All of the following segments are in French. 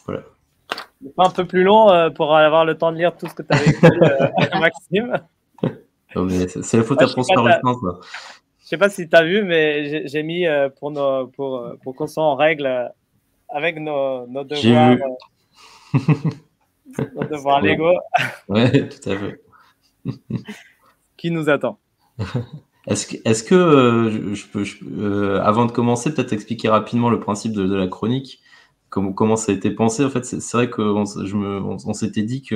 Voilà. Pas un peu plus long pour avoir le temps de lire tout ce que tu avais écrit, Maxime. Non, mais c'est la faute à François Ruffin, ça. Je sais pas si tu as vu, mais j'ai mis pour qu'on soit en règle avec nos devoirs, nos devoirs légaux. Ouais, tout à fait. Qui nous attend. Est-ce que je peux, avant de commencer, peut-être expliquer rapidement le principe de la chronique, comment ça a été pensé. En fait, c'est vrai qu'on s'était dit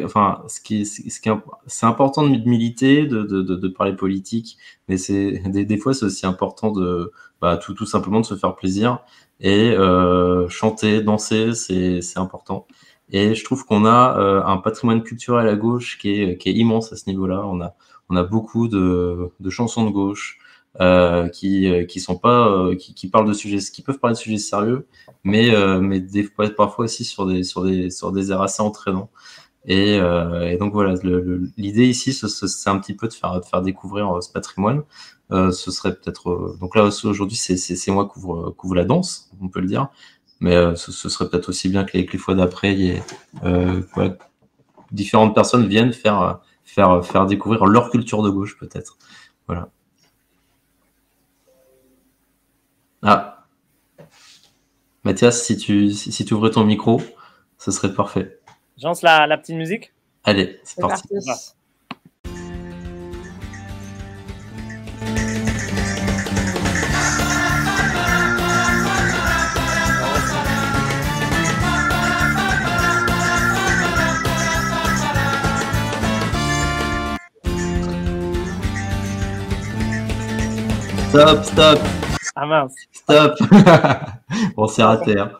enfin, c'est important de militer, de parler politique, mais des fois c'est aussi important de tout simplement de se faire plaisir et chanter, danser, c'est important. Et je trouve qu'on a un patrimoine culturel à gauche qui est immense à ce niveau-là. On a beaucoup de chansons de gauche qui sont pas qui parlent de sujets, qui peuvent parler de sujets sérieux, mais parfois aussi sur des airs assez entraînants. Et donc voilà, l'idée ici, c'est un petit peu de faire découvrir ce patrimoine. Ce serait peut-être donc là aujourd'hui, c'est moi qui couvre la danse, on peut le dire. Mais ce serait peut-être aussi bien que les fois d'après, il y ait différentes personnes viennent faire découvrir leur culture de gauche, peut-être. Voilà. Ah, Mathias, si tu ouvrais ton micro, ce serait parfait. Je lance la petite musique. Allez, c'est parti. Stop. Ah mince. Stop. Bon, c'est raté. Hein.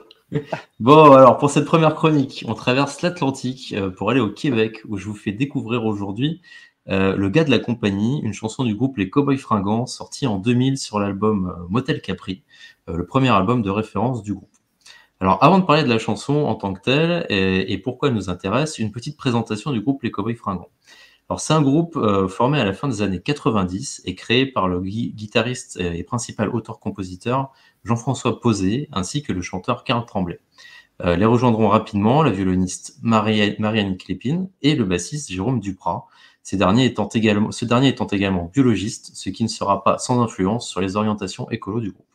Bon, alors pour cette première chronique, on traverse l'Atlantique pour aller au Québec, où je vous fais découvrir aujourd'hui Le gars de la compagnie, une chanson du groupe Les Cowboys Fringants, sortie en 2000 sur l'album Motel Capri, le premier album de référence du groupe. Alors avant de parler de la chanson en tant que telle et pourquoi elle nous intéresse, une petite présentation du groupe Les Cowboys Fringants. Alors c'est un groupe formé à la fin des années 90 et créé par le guitariste et principal auteur-compositeur Jean-François Posé ainsi que le chanteur Karl Tremblay. Les rejoindront rapidement la violoniste Marianne Clépine et le bassiste Jérôme Duprat, ce dernier étant également biologiste, ce qui ne sera pas sans influence sur les orientations écolo du groupe.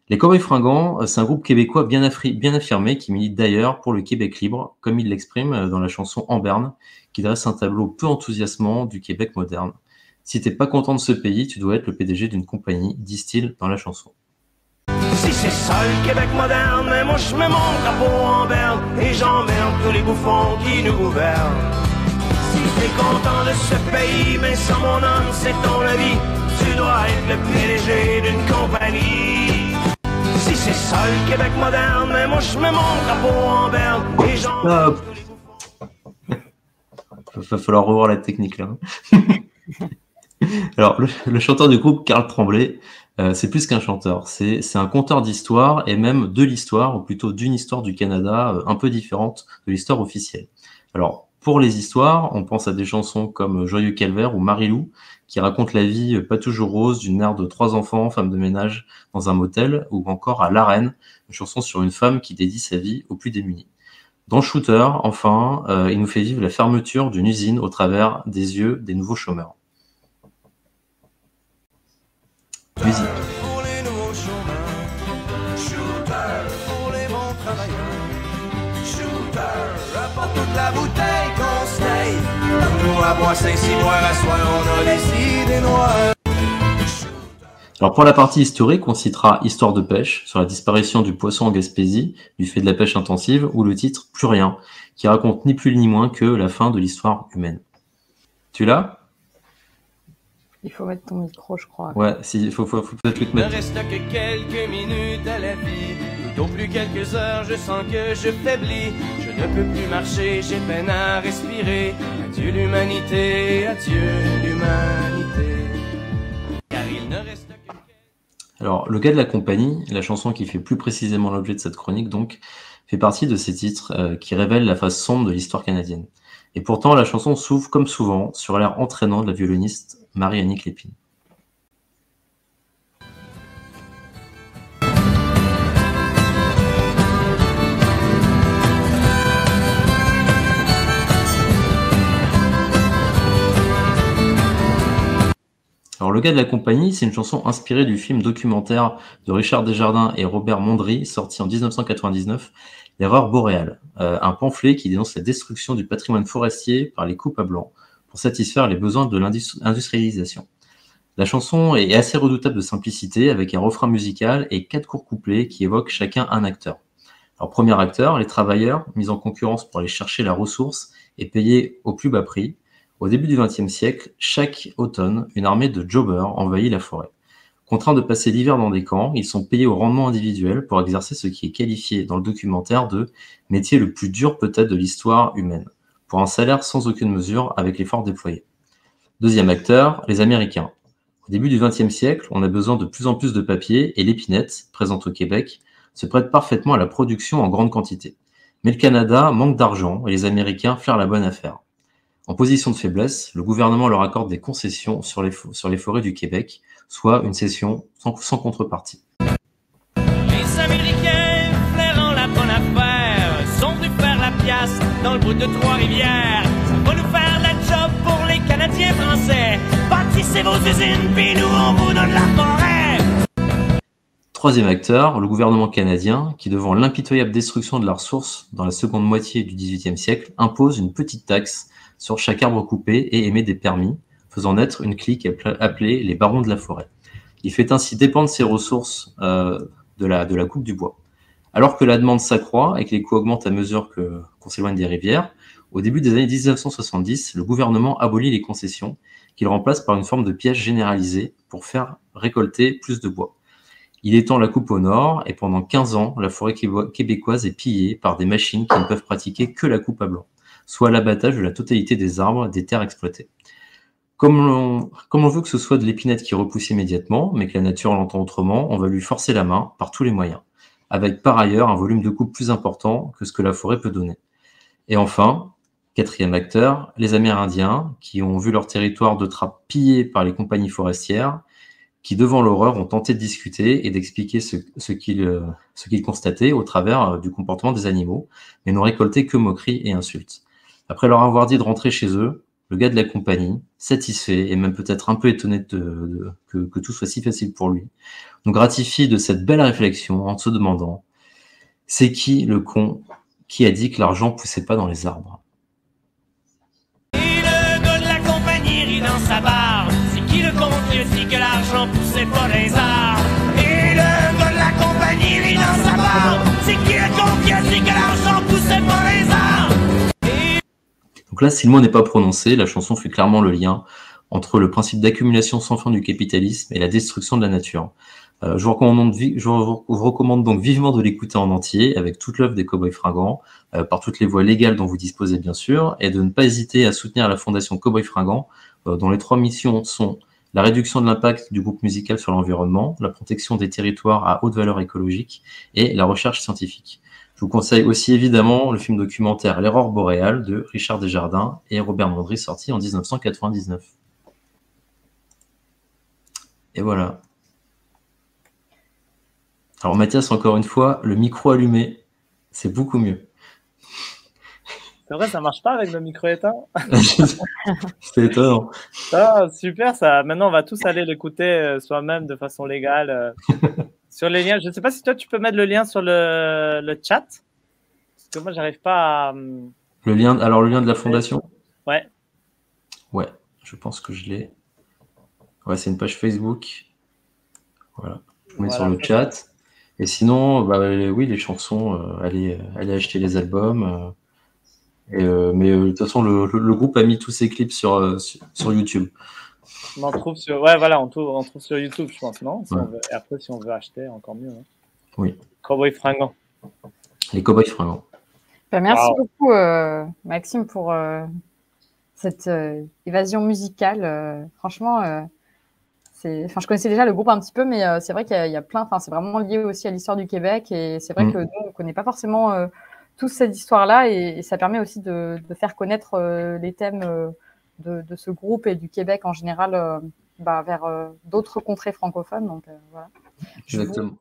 Les Cowboys Fringants, c'est un groupe québécois bien affirmé qui milite d'ailleurs pour le Québec libre, comme il l'exprime dans la chanson En Berne, qui dresse un tableau peu enthousiasmant du Québec moderne. Si t'es pas content de ce pays, tu dois être le PDG d'une compagnie, disent-ils dans la chanson. Si c'est ça le Québec moderne, mais moi je mets mon drapeau en berne et j'emmerde tous les bouffons qui nous gouvernent. Si t'es content de ce pays, mais sans mon âme, c'est ton avis, tu dois être le PDG d'une compagnie. Si c'est ça le Québec moderne, mais moi je mets mon drapeau en berne et j'emmerde tous les bouffons. Va falloir revoir la technique là. Alors le chanteur du groupe, Karl Tremblay, c'est plus qu'un chanteur, c'est un conteur d'histoire et même de l'histoire, ou plutôt d'une histoire du Canada un peu différente de l'histoire officielle. Alors pour les histoires, on pense à des chansons comme Joyeux Calvaire ou Marie-Lou, qui racontent la vie pas toujours rose d'une mère de 3 enfants, femme de ménage dans un motel, ou encore à La Reine, une chanson sur une femme qui dédie sa vie aux plus démunis. Dans Shooter, enfin, il nous fait vivre la fermeture d'une usine au travers des yeux des nouveaux chômeurs. Musique. Pour les nouveaux chômeurs, Shooter pour les bons travailleurs, Shooter apporte toute la bouteille qu'on se taille. Nous à boire 5-6 mois à soir, on a les idées noires. Alors pour la partie historique, on citera Histoire de pêche, sur la disparition du poisson en Gaspésie, du fait de la pêche intensive, ou le titre Plus rien, qui raconte ni plus ni moins que la fin de l'histoire humaine. Tu l'as ? Il faut mettre ton micro, je crois. Ouais, il faut peut-être le Il ne mettre. reste que quelques minutes à la vie, tout au plus quelques heures, je sens que je faiblis. Je ne peux plus marcher, j'ai peine à respirer. Adieu l'humanité, adieu l'humanité. Alors, Le gars de la compagnie, la chanson qui fait plus précisément l'objet de cette chronique, donc, fait partie de ces titres qui révèlent la face sombre de l'histoire canadienne. Et pourtant, la chanson s'ouvre, comme souvent, sur l'air entraînant de la violoniste Marie-Annick Lépine. Alors, Le gars de la compagnie, c'est une chanson inspirée du film documentaire de Richard Desjardins et Robert Mondry, sorti en 1999, L'erreur boréale, un pamphlet qui dénonce la destruction du patrimoine forestier par les coupes à blanc pour satisfaire les besoins de l'industrialisation. La chanson est assez redoutable de simplicité, avec un refrain musical et 4 courts couplets qui évoquent chacun un acteur. Alors, premier acteur, les travailleurs, mis en concurrence pour aller chercher la ressource et payés au plus bas prix. Au début du XXe siècle, chaque automne, une armée de jobbers envahit la forêt. Contraints de passer l'hiver dans des camps, ils sont payés au rendement individuel pour exercer ce qui est qualifié dans le documentaire de « métier le plus dur peut-être de l'histoire humaine », pour un salaire sans aucune mesure avec l'effort déployé. Deuxième acteur, les Américains. Au début du XXe siècle, on a besoin de plus en plus de papier et l'épinette, présente au Québec, se prête parfaitement à la production en grande quantité. Mais le Canada manque d'argent et les Américains flairent la bonne affaire. En position de faiblesse, le gouvernement leur accorde des concessions sur les forêts du Québec, soit une cession sans contrepartie. Les Américains, flairant la bonne affaire, sont venus faire la pièce dans le bout de Trois-Rivières. Ça va nous faire la job pour les Canadiens français. Bâtissez vos usines, puis nous on vous donne la forêt. Troisième acteur, le gouvernement canadien, qui devant l'impitoyable destruction de la ressource dans la seconde moitié du XVIIIe siècle, impose une petite taxe sur chaque arbre coupé et émet des permis, faisant naître une clique appelée les barons de la forêt. Il fait ainsi dépendre ses ressources de la coupe du bois. Alors que la demande s'accroît et que les coûts augmentent à mesure qu'on s'éloigne des rivières, au début des années 1970, le gouvernement abolit les concessions, qu'il remplace par une forme de piège généralisé pour faire récolter plus de bois. Il étend la coupe au nord et pendant 15 ans, la forêt québécoise est pillée par des machines qui ne peuvent pratiquer que la coupe à blanc, soit l'abattage de la totalité des arbres des terres exploitées. Comme on veut que ce soit de l'épinette qui repousse immédiatement, mais que la nature l'entend autrement, on va lui forcer la main par tous les moyens, avec par ailleurs un volume de coupe plus important que ce que la forêt peut donner. Et enfin, quatrième acteur, les Amérindiens, qui ont vu leur territoire de trappe pillé par les compagnies forestières, qui, devant l'horreur, ont tenté de discuter et d'expliquer ce qu'ils constataient au travers du comportement des animaux, mais n'ont récolté que moqueries et insultes. Après leur avoir dit de rentrer chez eux, le gars de la compagnie, satisfait et même peut-être un peu étonné que tout soit si facile pour lui, nous gratifie de cette belle réflexion en se demandant « C'est qui le con qui a dit que l'argent poussait pas dans les arbres ?» Et le gars de la compagnie rit dans sa barbe. C'est qui le con qui a dit que l'argent poussait pas dans les arbres? Et le gars de la compagnie rit dans sa barbe. C'est qui le con qui a dit que l'argent poussait pas dans les arbres? Donc là, si le mot n'est pas prononcé, la chanson fait clairement le lien entre le principe d'accumulation sans fin du capitalisme et la destruction de la nature. Je vous recommande donc vivement de l'écouter en entier, avec toute l'œuvre des Cowboys Fringants, par toutes les voies légales dont vous disposez bien sûr, et de ne pas hésiter à soutenir la fondation Cowboys Fringants, dont les 3 missions sont la réduction de l'impact du groupe musical sur l'environnement, la protection des territoires à haute valeur écologique et la recherche scientifique. Je vous conseille aussi évidemment le film documentaire L'erreur boréale de Richard Desjardins et Robert Mondry, sorti en 1999. Et voilà. Alors Mathias, encore une fois, le micro allumé, c'est beaucoup mieux. C'est vrai, ça marche pas avec le micro éteint? C'est étonnant. Ah, super, ça. Maintenant, on va tous aller l'écouter soi-même de façon légale. Sur les liens, je ne sais pas si toi, tu peux mettre le lien sur le chat. Parce que moi, j'arrive pas à... Le lien de la fondation? Ouais. Ouais, je pense que je l'ai. Ouais, c'est une page Facebook. Voilà, je mets sur le chat. Et sinon, oui, les chansons, allez acheter les albums. Mais de toute façon, le groupe a mis tous ses clips sur YouTube. On en trouve sur... Ouais, voilà, on trouve sur YouTube, je pense, non? Ouais. Et après, si on veut acheter, encore mieux. Hein. Oui. Cowboys Fringants. Les Cowboys Fringants. Merci beaucoup, Maxime, pour cette évasion musicale. Franchement, Enfin, je connaissais déjà le groupe un petit peu, mais c'est vrai qu'il y a plein. Enfin, c'est vraiment lié aussi à l'histoire du Québec, et c'est vrai que nous, on connaît pas forcément toute cette histoire-là, et ça permet aussi de faire connaître les thèmes de ce groupe et du Québec en général vers d'autres contrées francophones. Donc voilà. Exactement.